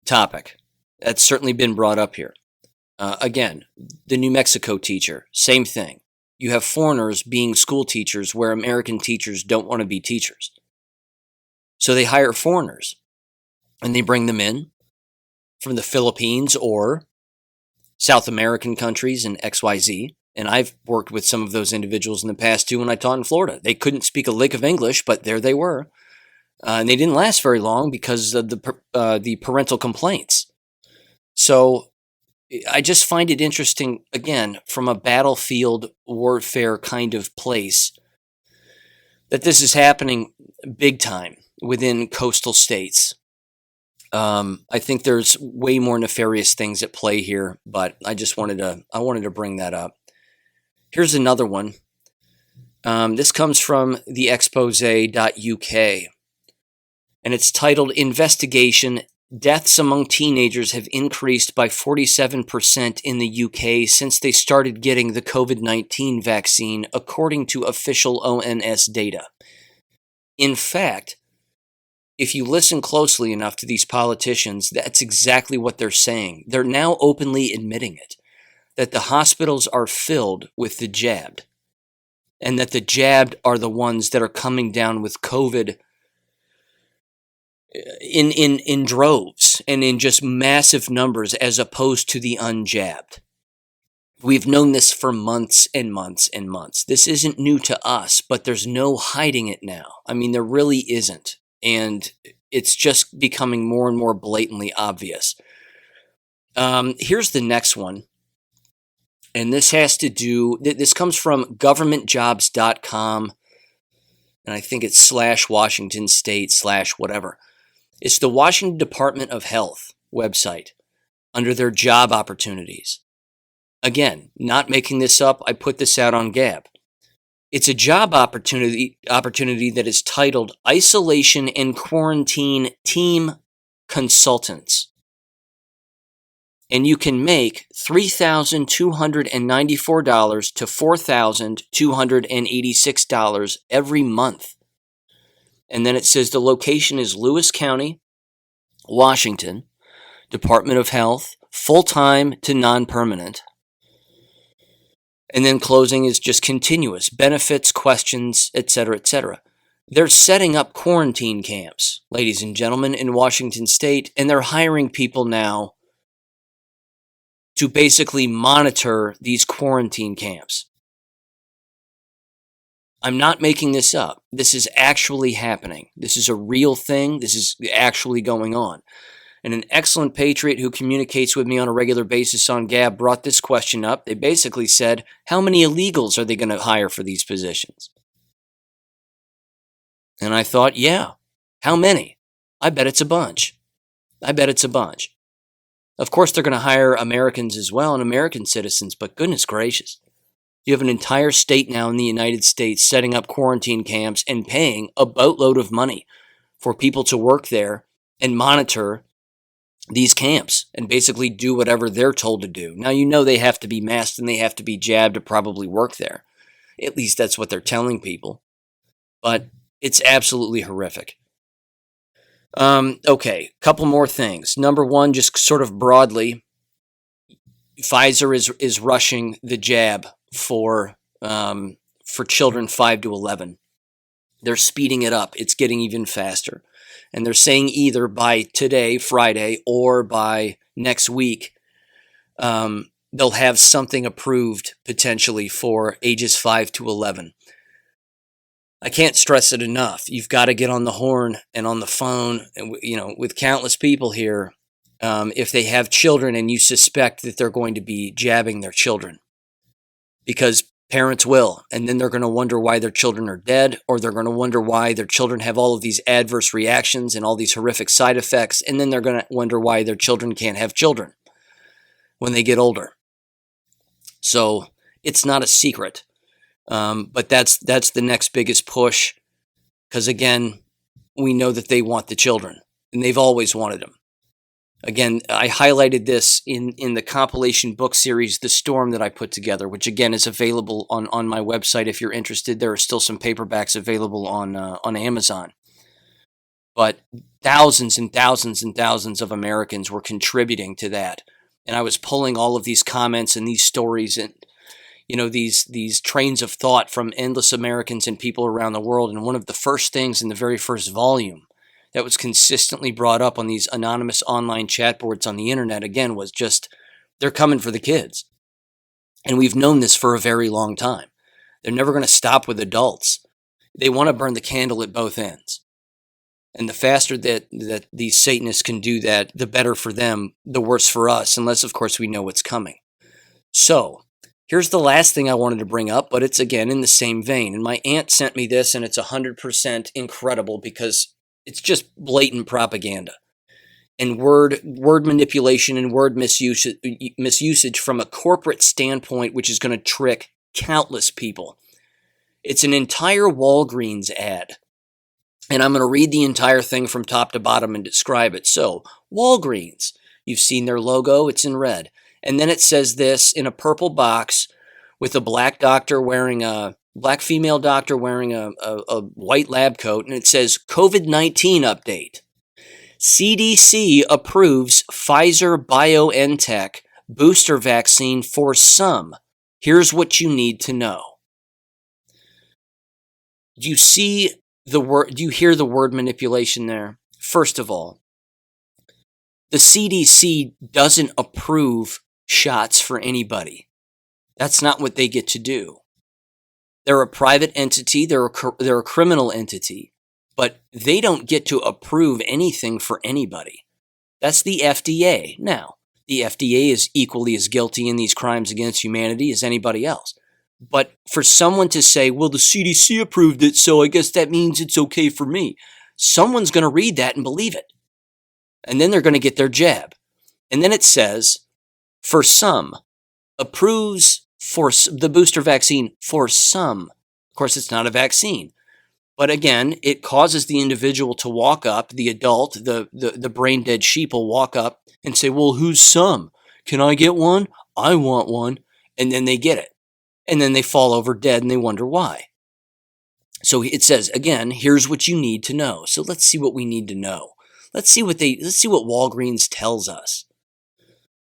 topic. That's certainly been brought up here. Again, the New Mexico teacher, same thing. You have foreigners being school teachers where American teachers don't want to be teachers. So they hire foreigners and they bring them in from the Philippines or South American countries and XYZ. And I've worked with some of those individuals in the past too when I taught in Florida. They couldn't speak a lick of English, but there they were. And they didn't last very long because of the parental complaints. So I just find it interesting, again, from a battlefield warfare kind of place, that this is happening big time within coastal states. I think there's way more nefarious things at play here, but I wanted to bring that up. Here's another one. This comes from the expose.uk, and it's titled, Investigation, Deaths Among Teenagers Have Increased by 47% in the UK since they started getting the COVID-19 vaccine, according to official ONS data. In fact, if you listen closely enough to these politicians, that's exactly what they're saying. They're now openly admitting it, that the hospitals are filled with the jabbed, and that the jabbed are the ones that are coming down with COVID in droves and in just massive numbers as opposed to the unjabbed. We've known this for months and months and months. This isn't new to us, but there's no hiding it now. I mean, there really isn't. And it's just becoming more and more blatantly obvious. Here's the next one. And this this comes from governmentjobs.com. And I think it's /Washington State /whatever. It's the Washington Department of Health website under their job opportunities. Again, not making this up, I put this out on Gab. It's a job opportunity that is titled Isolation and Quarantine Team Consultants. And you can make $3,294 to $4,286 every month. And then it says the location is Lewis County, Washington, Department of Health, full-time to non-permanent. And then closing is just continuous, benefits, questions, etc., etc. They're setting up quarantine camps, ladies and gentlemen, in Washington State, and they're hiring people now to basically monitor these quarantine camps. I'm not making this up. This is actually happening. This is a real thing. This is actually going on. And an excellent patriot who communicates with me on a regular basis on Gab brought this question up. They basically said, how many illegals are they going to hire for these positions? And I thought, yeah, how many? I bet it's a bunch. Of course, they're going to hire Americans as well and American citizens, but goodness gracious. You have an entire state now in the United States setting up quarantine camps and paying a boatload of money for people to work there and monitor these camps and basically do whatever they're told to do. Now, you know they have to be masked and they have to be jabbed to probably work there. At least that's what they're telling people. But it's absolutely horrific. Okay, couple more things. Number one, just sort of broadly, Pfizer is rushing the jab for children 5 to 11. They're speeding it up. It's getting even faster. And they're saying either by today, Friday, or by next week, they'll have something approved potentially for ages 5 to 11. I can't stress it enough. You've got to get on the horn and on the phone, and with countless people here, if they have children and you suspect that they're going to be jabbing their children, because parents will, and then they're going to wonder why their children are dead, or they're going to wonder why their children have all of these adverse reactions and all these horrific side effects, and then they're going to wonder why their children can't have children when they get older. So it's not a secret, but that's the next biggest push, because again, we know that they want the children, and they've always wanted them. Again, I highlighted this in the compilation book series, The Storm, that I put together, which again is available on my website if you're interested. There are still some paperbacks available on Amazon. But thousands and thousands and thousands of Americans were contributing to that. And I was pulling all of these comments and these stories and these trains of thought from endless Americans and people around the world. And one of the first things in the very first volume that was consistently brought up on these anonymous online chat boards on the internet, again, was just, they're coming for the kids. And we've known this for a very long time. They're never going to stop with adults. They want to burn the candle at both ends. And the faster that these Satanists can do that, the better for them, the worse for us, unless, of course, we know what's coming. So, here's the last thing I wanted to bring up, but it's, again, in the same vein. And my aunt sent me this, and it's 100% incredible because it's just blatant propaganda and word manipulation and word misusage from a corporate standpoint, which is going to trick countless people. It's an entire Walgreens ad, and I'm going to read the entire thing from top to bottom and describe it. So, Walgreens, you've seen their logo, it's in red. And then it says this in a purple box with a black female doctor wearing a white lab coat, and it says COVID-19 update. CDC approves Pfizer-BioNTech booster vaccine for some. Here's what you need to know. Do you see the word? Do you hear the word manipulation there? First of all, the CDC doesn't approve shots for anybody. That's not what they get to do. They're a private entity, they're a criminal entity, but they don't get to approve anything for anybody. That's the FDA. Now, the FDA is equally as guilty in these crimes against humanity as anybody else. But for someone to say, well, the CDC approved it, so I guess that means it's okay for me, someone's going to read that and believe it. And then they're going to get their jab. And then it says, for some, approves for the booster vaccine for some. Of course, it's not a vaccine. But again, it causes the individual to walk up, the adult, the brain dead sheep will walk up and say, well, who's some? Can I get one? I want one. And then they get it. And then they fall over dead and they wonder why. So it says, again, here's what you need to know. So let's see what we need to know. Let's see what Walgreens tells us.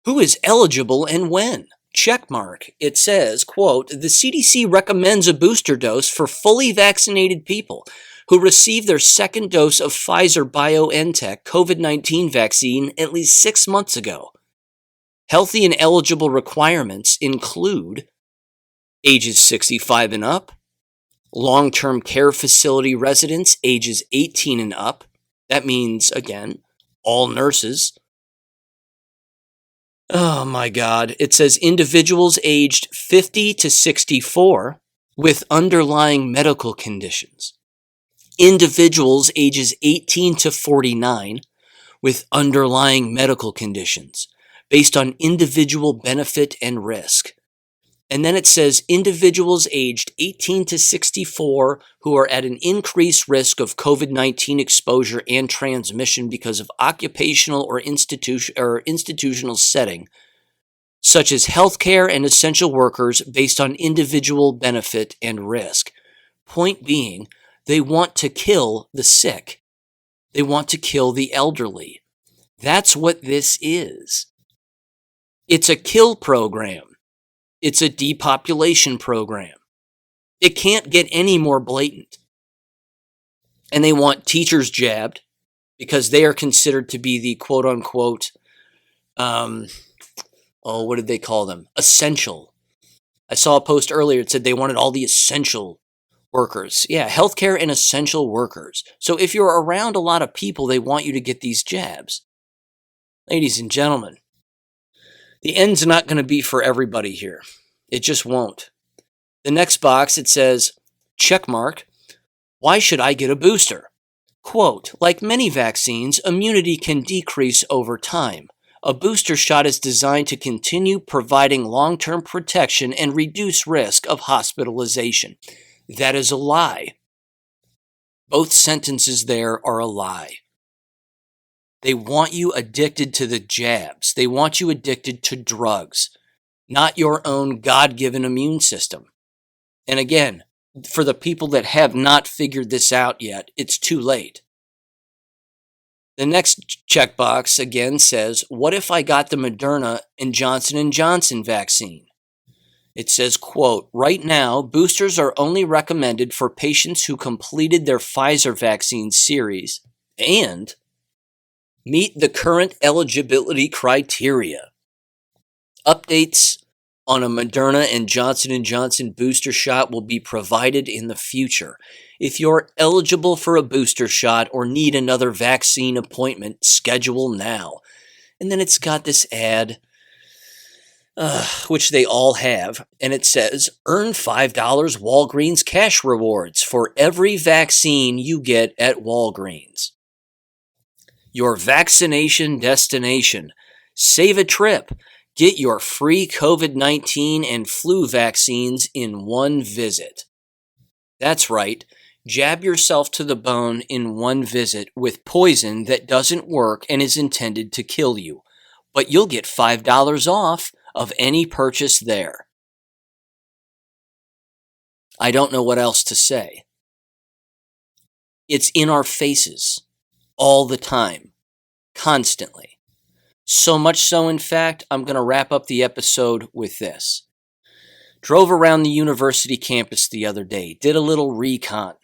Who is eligible and when? Check mark. It says, quote, the CDC recommends a booster dose for fully vaccinated people who received their second dose of Pfizer-BioNTech COVID-19 vaccine at least 6 months ago. Healthy and eligible requirements include ages 65 and up, long-term care facility residents ages 18 and up. That means, again, all nurses. Oh my God. It says individuals aged 50 to 64 with underlying medical conditions. Individuals ages 18 to 49 with underlying medical conditions based on individual benefit and risk. And then it says individuals aged 18 to 64 who are at an increased risk of COVID-19 exposure and transmission because of occupational or institutional setting, such as healthcare and essential workers, based on individual benefit and risk. Point being, they want to kill the sick. They want to kill the elderly. That's what this is. It's a kill program. It's a depopulation program. It can't get any more blatant. And they want teachers jabbed because they are considered to be the quote unquote, what did they call them? Essential. I saw a post earlier that said they wanted all the essential workers. Yeah, healthcare and essential workers. So if you're around a lot of people, they want you to get these jabs. Ladies and gentlemen, the end's not going to be for everybody here. It just won't. The next box, it says, check mark, why should I get a booster? Quote, like many vaccines, immunity can decrease over time. A booster shot is designed to continue providing long-term protection and reduce risk of hospitalization. That is a lie. Both sentences there are a lie. They want you addicted to the jabs. They want you addicted to drugs, not your own God-given immune system. And again, for the people that have not figured this out yet, it's too late. The next checkbox again says, what if I got the Moderna and Johnson & Johnson vaccine? It says, quote, right now, boosters are only recommended for patients who completed their Pfizer vaccine series and meet the current eligibility criteria. Updates on a Moderna and Johnson & Johnson booster shot will be provided in the future. If you're eligible for a booster shot or need another vaccine appointment, schedule now. And then it's got this ad, which they all have, and it says, earn $5 Walgreens cash rewards for every vaccine you get at Walgreens. Your vaccination destination. Save a trip. Get your free COVID-19 and flu vaccines in one visit. That's right. Jab yourself to the bone in one visit with poison that doesn't work and is intended to kill you. But you'll get $5 off of any purchase there. I don't know what else to say. It's in our faces all the time, constantly. So much so, in fact, I'm going to wrap up the episode with this. Drove around the university campus the other day, did a little recon.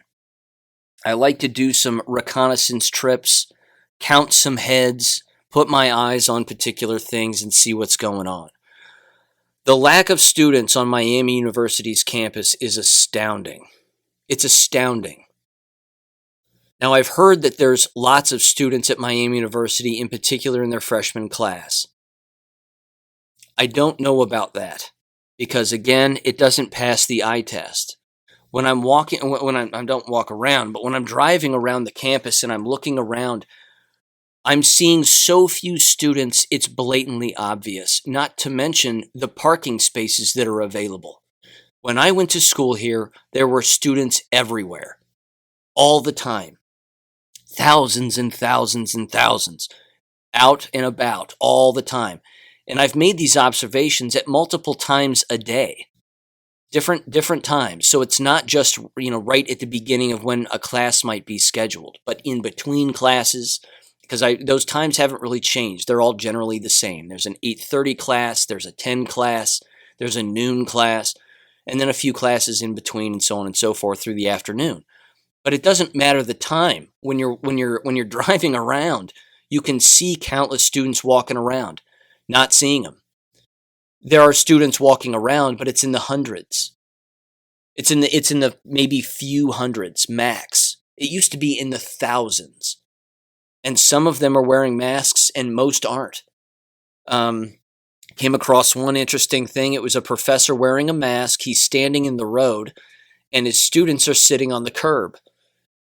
I like to do some reconnaissance trips, count some heads, put my eyes on particular things and see what's going on. The lack of students on Miami University's campus is astounding. It's astounding. Now, I've heard that there's lots of students at Miami University, in particular in their freshman class. I don't know about that because, again, it doesn't pass the eye test. When I'm walking, I don't walk around, but when I'm driving around the campus and I'm looking around, I'm seeing so few students, it's blatantly obvious, not to mention the parking spaces that are available. When I went to school here, there were students everywhere, all the time. Thousands and thousands and thousands out and about all the time. And I've made these observations at multiple times a day, different times. So it's not just, right at the beginning of when a class might be scheduled, but in between classes, because those times haven't really changed. They're all generally the same. There's an 8:30 class, there's a 10 class, there's a noon class, and then a few classes in between and so on and so forth through the afternoon. But it doesn't matter the time. When you're driving around, you can see countless students walking around, not seeing them. There are students walking around, but it's in the hundreds. It's in the maybe few hundreds max. It used to be in the thousands. And some of them are wearing masks and most aren't. Came across one interesting thing. It was a professor wearing a mask. He's standing in the road and his students are sitting on the curb.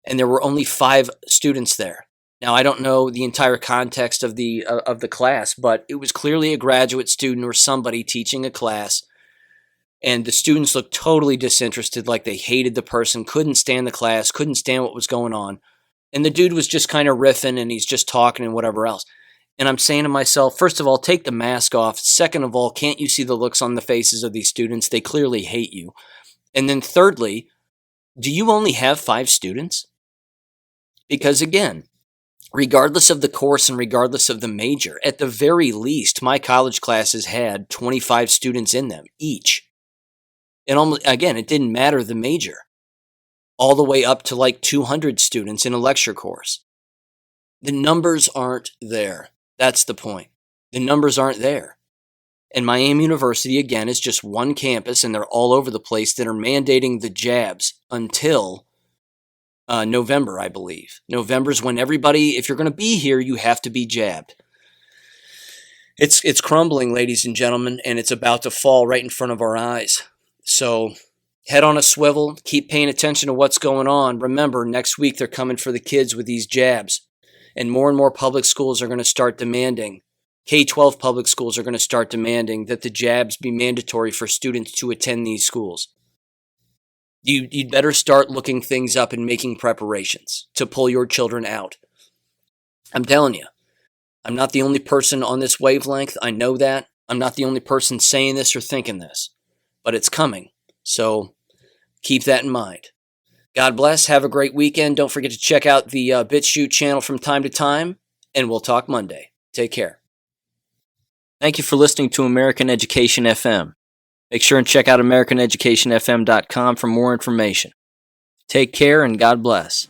And there were only 5 students there. Now, I don't know the entire context of the class, but it was clearly a graduate student or somebody teaching a class. And the students looked totally disinterested, like they hated the person, couldn't stand the class, couldn't stand what was going on. And the dude was just kind of riffing and he's just talking and whatever else. And I'm saying to myself, first of all, take the mask off. Second of all, can't you see the looks on the faces of these students? They clearly hate you. And then thirdly, do you only have 5 students? Because again, regardless of the course and regardless of the major, at the very least, my college classes had 25 students in them each. And almost, again, it didn't matter the major, all the way up to like 200 students in a lecture course. The numbers aren't there. That's the point. The numbers aren't there. And Miami University, again, is just one campus, and they're all over the place that are mandating the jabs until November, I believe. November's when everybody, if you're going to be here, you have to be jabbed. It's crumbling, ladies and gentlemen, and it's about to fall right in front of our eyes. So head on a swivel, keep paying attention to what's going on. Remember, next week they're coming for the kids with these jabs. And more public schools are going to start demanding, K-12 public schools are going to start demanding that the jabs be mandatory for students to attend these schools. You'd better start looking things up and making preparations to pull your children out. I'm telling you, I'm not the only person on this wavelength. I know that. I'm not the only person saying this or thinking this. But it's coming, so keep that in mind. God bless. Have a great weekend. Don't forget to check out the BitChute channel from time to time, and we'll talk Monday. Take care. Thank you for listening to American Education FM. Make sure and check out AmericanEducationFM.com for more information. Take care, and God bless.